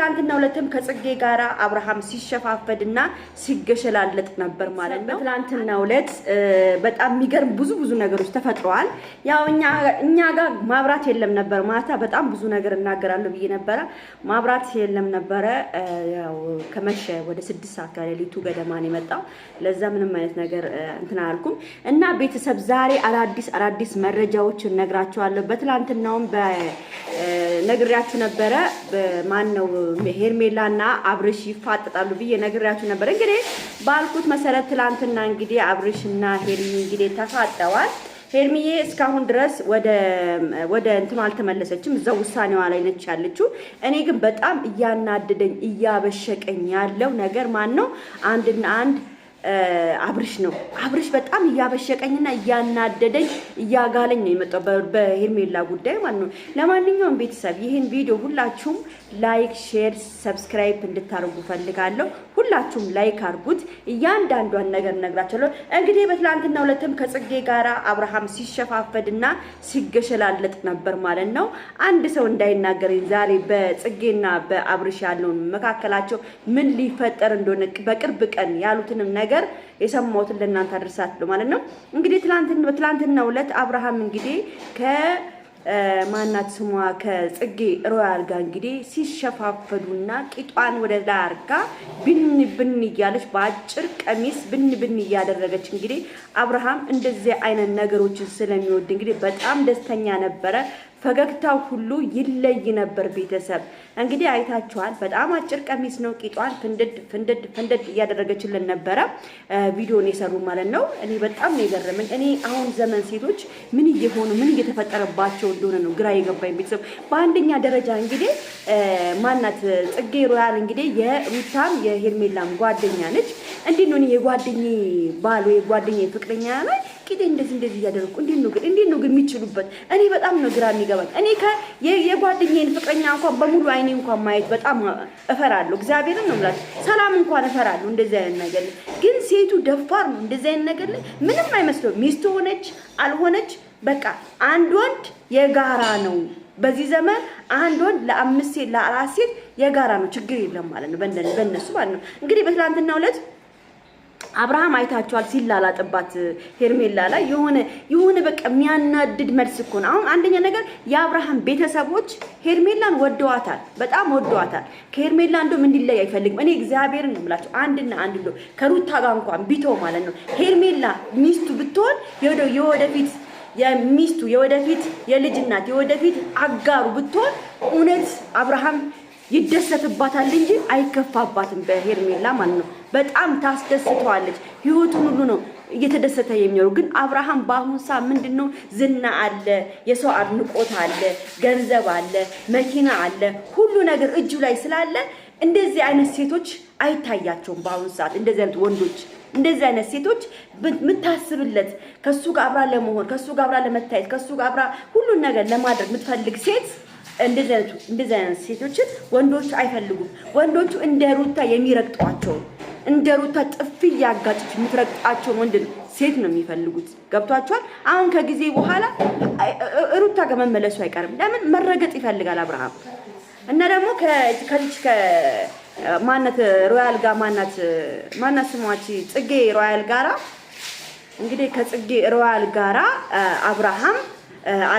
በትላንትናው ዕለትም ከጽጌ ጋራ አብርሃም ሲሸፋፈድና ሲገሸላለጥ ነበር ማለት ነው። በትላንትናው ዕለት በጣም የሚገርም ብዙ ነገሮች ተፈጥረዋል። ያው እኛ ጋር ማብራት የለም ነበር። ማታ በጣም ብዙ ነገር እናገራለሁ ብዬ ነበረ። ማብራት የለም ነበረ። ያው ከመሸ ወደ 6 ሰዓት ጋር ሌሊቱ ገደማ ነው የመጣው። ለዛ ምንም አይነት ነገር እንትን አላልኩም እና ቤተሰብ ዛሬ አዳዲስ መረጃዎችን ነግራችኋለሁ። በትላንትናውም ነግሬያችሁ ነበረ። ማን ነው ሄርሜላና አብርሽ ይፋጠጣሉ ብዬ ነግሬያችሁ ነበር። እንግዲህ ባልኩት መሰረት ትላንትና እንግዲህ አብርሽና ሄርሚ እንግዲህ ተፋጠዋል። ሄርሚዬ እስካሁን ድረስ ወደ እንትኑ አልተመለሰችም። እዛው ውሳኔዋ ላይ ነች ያለችው። እኔ ግን በጣም እያናደደኝ እያበሸቀኝ ያለው ነገር ማን ነው? አንድና አንድ አብርሽ ነው። አብርሽ በጣም እያበሸቀኝና እያናደደኝ እያጋለኝ ነው የመጣው በሄርሜላ ጉዳይ ማለት ነው። ለማንኛውም ቤተሰብ ይህን ቪዲዮ ሁላችሁም ላይክ፣ ሼር፣ ሰብስክራይብ እንድታደርጉ ፈልጋለሁ። ሁላችሁም ላይክ አድርጉት። እያንዳንዷን ነገር ነግራችኋለሁ። እንግዲህ በትላንትናው ዕለትም ከጽጌ ጋራ አብርሃም ሲሸፋፈድና ሲገሸላለጥ ነበር ማለት ነው። አንድ ሰው እንዳይናገረኝ ዛሬ በጽጌና በአብርሽ ያለውን መካከላቸው ምን ሊፈጠር እንደሆነ በቅርብ ቀን ያሉትንም ነገር የሰማሁትን ለእናንተ አድርሳለሁ ማለት ነው። እንግዲህ በትላንትናው ዕለት አብርሃም እንግዲህ ማናት ስሟ ከጽጌ ሮያል ጋር እንግዲህ ሲሸፋፈዱና ቂጧን ወደ ላይ አርጋ ብን እያለች በአጭር ቀሚስ ብን እያደረገች እንግዲህ አብርሃም እንደዚህ አይነት ነገሮችን ስለሚወድ እንግዲህ በጣም ደስተኛ ነበረ። ፈገግታው ሁሉ ይለይ ነበር። ቤተሰብ እንግዲህ አይታችኋል። በጣም አጭር ቀሚስ ነው። ቂጧን ፍንድድ እያደረገችልን ነበረ። ቪዲዮን የሰሩ ማለት ነው። እኔ በጣም ነው የገረመኝ። እኔ አሁን ዘመን ሴቶች ምን እየተፈጠረባቸው እንደሆነ ነው ግራ የገባኝ። ቤተሰብ በአንደኛ ደረጃ እንግዲህ ማናት ጽጌ ሮያል እንግዲህ የሩታም የሄርሜላም ጓደኛ ነች። እንዴት ነው የጓደኛዬ ባል ወይ የጓደኛዬ ፍቅረኛ ላይ ቂጤ እንደዚህ እያደረጉ እንዴት ነው ግን የሚችሉበት? እኔ በጣም ነው ግራ የሚገባኝ። እኔ የጓደኛዬን ፍቅረኛ እንኳን በሙሉ አይኔ እንኳን ማየት በጣም እፈራለሁ። እግዚአብሔርን ነው የምላችሁ። ሰላም እንኳን እፈራለሁ እንደዚህ አይነት ነገር። ግን ሴቱ ደፋር ነው እንደዚህ አይነት ነገር ላይ ምንም አይመስለውም። ሚስቱ ሆነች አልሆነች በቃ አንድ ወንድ የጋራ ነው። በዚህ ዘመን አንድ ወንድ ለ5 ሴት ለ4 ሴት የጋራ ነው። ችግር የለም ማለት ነው በእነሱ ማለት ነው። እንግዲህ በትላንትናው ዕለት አብርሃም አይታችኋል ሲላላጥባት ሄርሜላ ላይ የሆነ በቃ የሚያናድድ መልስ እኮ ነው። አሁን አንደኛ ነገር የአብርሃም ቤተሰቦች ሄርሜላን ወደዋታል፣ በጣም ወደዋታል። ከሄርሜላ እንደውም እንዲለይ አይፈልግም። እኔ እግዚአብሔርን ነው የምላችሁ። አንድና አንድ እንደው ከሩታ ጋር እንኳን ቢተው ማለት ነው ሄርሜላ ሚስቱ ብትሆን የወደፊት የሚስቱ የወደፊት የልጅ እናት የወደፊት አጋሩ ብትሆን እውነት አብርሃም ይደሰትባታል እንጂ አይከፋባትም በሄርሜላ ማለት ነው። በጣም ታስደስተዋለች። ህይወቱን ሁሉ ነው እየተደሰተ የሚኖር። ግን አብርሃም በአሁን ሰዓት ምንድነው ዝና አለ፣ የሰው አድንቆት አለ፣ ገንዘብ አለ፣ መኪና አለ፣ ሁሉ ነገር እጁ ላይ ስላለ እንደዚህ አይነት ሴቶች አይታያቸውም በአሁን ሰዓት። እንደዚህ አይነት ወንዶች እንደዚህ አይነት ሴቶች የምታስብለት ከሱ ጋር አብራ ለመሆን ከሱ ጋር አብራ ለመታየት ከሱ ጋር አብራ ሁሉን ነገር ለማድረግ የምትፈልግ ሴት እንደዚህ አይነት ሴቶችን ወንዶቹ አይፈልጉም። ወንዶቹ እንደ ሩታ የሚረግጧቸው እንደ ሩታ ጥፊ ያጋጭች የምትረግጣቸው ወንድ ሴት ነው የሚፈልጉት። ገብቷቸዋል። አሁን ከጊዜ በኋላ ሩታ ጋር መመለሱ አይቀርም። ለምን መረገጥ ይፈልጋል አብርሃም። እና ደግሞ ማናት ሮያል ጋር ማናት ስሟች ጽጌ ሮያል ጋራ እንግዲህ ከጽጌ ሮያል ጋራ አብርሃም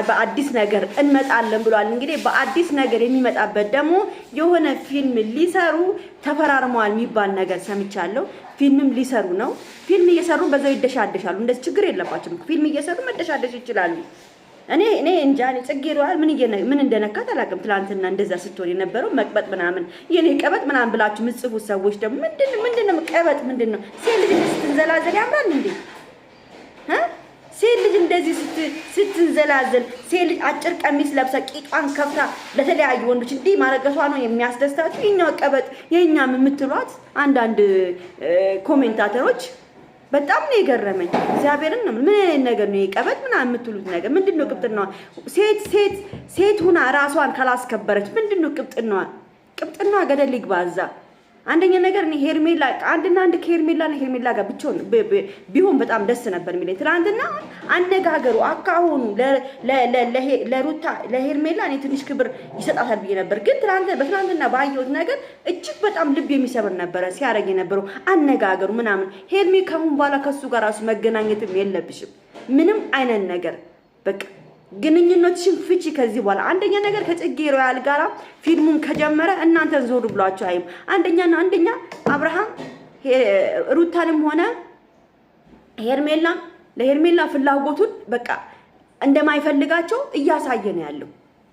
በአዲስ ነገር እንመጣለን ብሏል። እንግዲህ በአዲስ ነገር የሚመጣበት ደግሞ የሆነ ፊልም ሊሰሩ ተፈራርመዋል የሚባል ነገር ሰምቻለሁ። ፊልምም ሊሰሩ ነው። ፊልም እየሰሩ በዛው ይደሻደሻሉ። እንደዚህ ችግር የለባቸውም። ፊልም እየሰሩ መደሻደሽ ይችላሉ። እኔ እንጃ ጽጌ ሮያል ምን እንደነካት አላውቅም። ትላንትና እንደዛ ስትሆን የነበረው መቅበጥ ምናምን የኔ ቀበጥ ምናምን ብላችሁ ምጽፉ ሰዎች ደግሞ ምንድነው ቀበጥ ምንድነው? ሴት ልጅ ስትንዘላዘል ያምራል እንዴ? ሴት ልጅ እንደዚህ ስትንዘላዘል ሴት ልጅ አጭር ቀሚስ ለብሳ ቂጧን ከፍታ ለተለያዩ ወንዶች እንዲህ ማረገቷ ነው የሚያስደስታችሁ? የኛው ቀበጥ የኛም የምትሏት አንዳንድ ኮሜንታተሮች በጣም ነው የገረመኝ። እግዚአብሔርን ነው ምን አይነት ነገር ነው የቀበጥ ምናምን የምትሉት ነገር ምንድነው? ቅብጥናዋ ሴት ሁና ራሷን ካላስከበረች ምንድነው ቅብጥናዋ? ገደል ይግባዛ። አንደኛ ነገር እኔ ሄርሜላ አንድና አንድ ሄርሜላ ጋር ብቻውን ቢሆን በጣም ደስ ነበር የሚለኝ። ትናንትና አነጋገሩ አካሆኑ ለሩታ ለሄርሜላ እኔ ትንሽ ክብር ይሰጣታል ብዬ ነበር። ግን በትናንትና ባየሁት ነገር እጅግ በጣም ልብ የሚሰብር ነበረ ሲያደርግ የነበረው አነጋገሩ ምናምን። ሄርሜ ከአሁን በኋላ ከሱ ጋር ራሱ መገናኘትም የለብሽም ምንም አይነት ነገር በቃ ግንኙነትሽን ፍቺ ከዚህ በኋላ። አንደኛ ነገር ከጽጌ ሮያል ጋራ ፊልሙን ከጀመረ እናንተን ዞር ብሏችሁ አይም። አንደኛ አብርሃም ሩታንም ሆነ ለሄርሜላ ፍላጎቱን በቃ እንደማይፈልጋቸው እያሳየ ነው ያለው።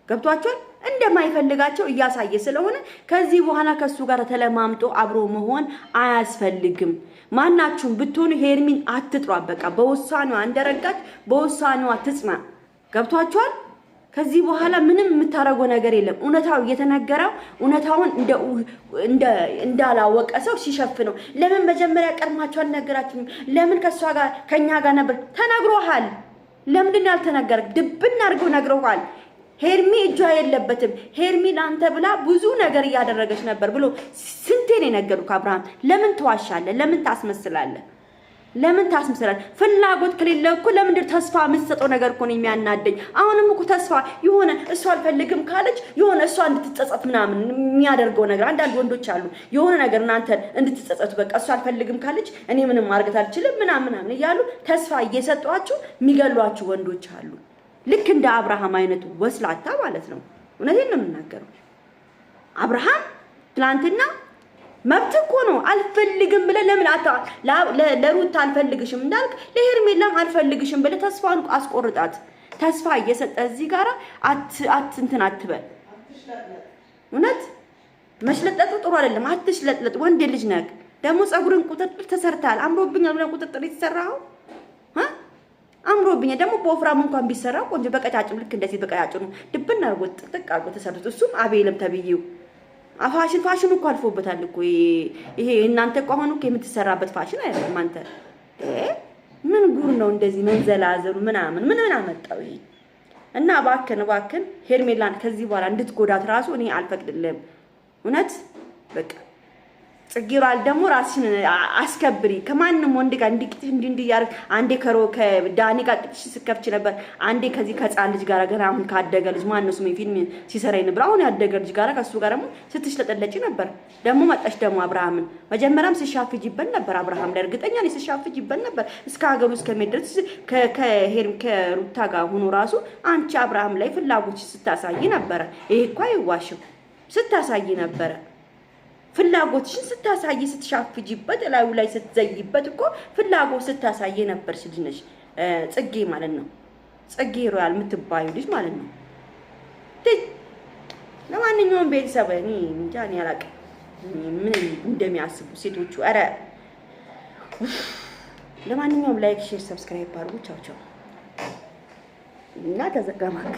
ገብቷችኋል? እንደማይፈልጋቸው እያሳየ ስለሆነ ከዚህ በኋላ ከሱ ጋር ተለማምጦ አብሮ መሆን አያስፈልግም። ማናችሁም ብትሆኑ ሄርሚን አትጥሯት። በቃ በውሳኔዋ እንደረጋች በውሳኔዋ ትጽና። ገብቷችኋል? ከዚህ በኋላ ምንም የምታረገው ነገር የለም። እውነታው እየተነገረው እውነታውን እንዳላወቀ ሰው ሲሸፍነው ለምን መጀመሪያ ቀድማችሁ አልነገራችሁም? ለምን ከኛ ጋር ነበር? ተነግሮሃል። ለምንድን ያልተነገረ? ድብን አድርገው ነግረውሃል። ሄርሚ እጇ የለበትም። ሄርሚ ላንተ ብላ ብዙ ነገር እያደረገች ነበር ብሎ ስንቴ ነው የነገሩት? አብርሃም ለምን ተዋሻለህ? ለምን ታስመስላለህ? ፍላጎት ከሌለ እኮ ለምን ተስፋ የምትሰጠው ነገር እኮ ነው የሚያናደኝ። አሁንም እኮ ተስፋ የሆነ እሷ አልፈልግም ካለች የሆነ እሷ እንድትጸጸት ምናምን የሚያደርገው ነገር አንዳንድ ወንዶች አሉ። የሆነ ነገር እናንተ እንድትጸጸቱ በቃ እሷ አልፈልግም ካለች እኔ ምንም ማድረግ አልችልም ምናምን እያሉ ተስፋ እየሰጧችሁ የሚገሏችሁ ወንዶች አሉ። ልክ እንደ አብርሃም አይነቱ ወስላታ ማለት ነው። እውነቴን ነው የምናገረው። አብርሃም ትላንትና መብት እኮ ነው አልፈልግም ብለህ ለምን ለሩታ አልፈልግሽም እንዳልክ ለሄርሜላም አልፈልግሽም ብለህ ተስፋን አስቆርጣት። ተስፋ እየሰጠ እዚህ ጋር እንትን አትበል። እውነት መሽለጠጡ ጥሩ አይደለም። አትሽለጥለጥ። ወንድ ልጅ ነህ ደግሞ ፀጉርን ቁጥጥር ተሰርታል። አምሮብኛል ብለህ ቁጥጥር የተሰራው አምሮብኛል ደግሞ በወፍራም እንኳን ቢሰራ ቆንጆ በቀጫጭም ልክ እንደዚህ በቀጫጭኑ ድብና አርጎ ጥቅጥቅ አርጎ ተሰርቶ እሱም አቤልም ተብዬው ፋሽን እኮ አልፎበታል እኮ ይሄ እናንተ እኮ አሁን እኮ የምትሰራበት ፋሽን አይደለም። አንተ ምን ጉር ነው እንደዚህ መንዘላዘሉ ምን አመጣው ይሄ? እና እባክህን ሄርሜላን ከዚህ በኋላ እንድትጎዳት ራሱ እኔ አልፈቅድልህም። እውነት በቃ ጽጌ ሮያል ደግሞ ራስሽን አስከብሪ። ከማንም ወንድ ጋር እንዲህ ያርግ። አንዴ ከዳኒ ጋር ቅጥሽ ስከፍች ነበር። አንዴ ከዚህ ከጻን ልጅ ጋር ገና አሁን ካደገ ልጅ ማን ነው ስሙ ፊልም ሲሰራ ነበር። አሁን ያደገ ልጅ ጋር ከሱ ጋር ደግሞ ስትሽለጠለጪ ነበር። ደግሞ መጣሽ ደግሞ አብርሃምን መጀመሪያም ሲሻፍጂበት ነበር። አብርሃም ላይ እርግጠኛ ነኝ ሲሻፍጂበት ነበር እስከ ሀገሩ እስከሚደርስ ከሩታ ጋር ሆኖ ራሱ አንቺ አብርሃም ላይ ፍላጎት ስታሳይ ነበር። ይሄ እኮ አይዋሽም። ስታሳይ ነበር ፍላጎትሽን ስታሳይ ስትሻፍጂበት ላዩ ላይ ስትዘይበት እኮ ፍላጎት ስታሳይ ነበር። ልጅ ነሽ ጽጌ ማለት ነው። ጽጌ ሮያል የምትባዩ ልጅ ማለት ነው። ለማንኛውም ቤተሰብ እኔ እንጃ እኔ አላውቅም ምን እንደሚያስቡ ሴቶቹ። ኧረ ለማንኛውም ላይክ፣ ሼር፣ ሰብስክራይብ አድርጉ። ቻው እና ተዘጋማክ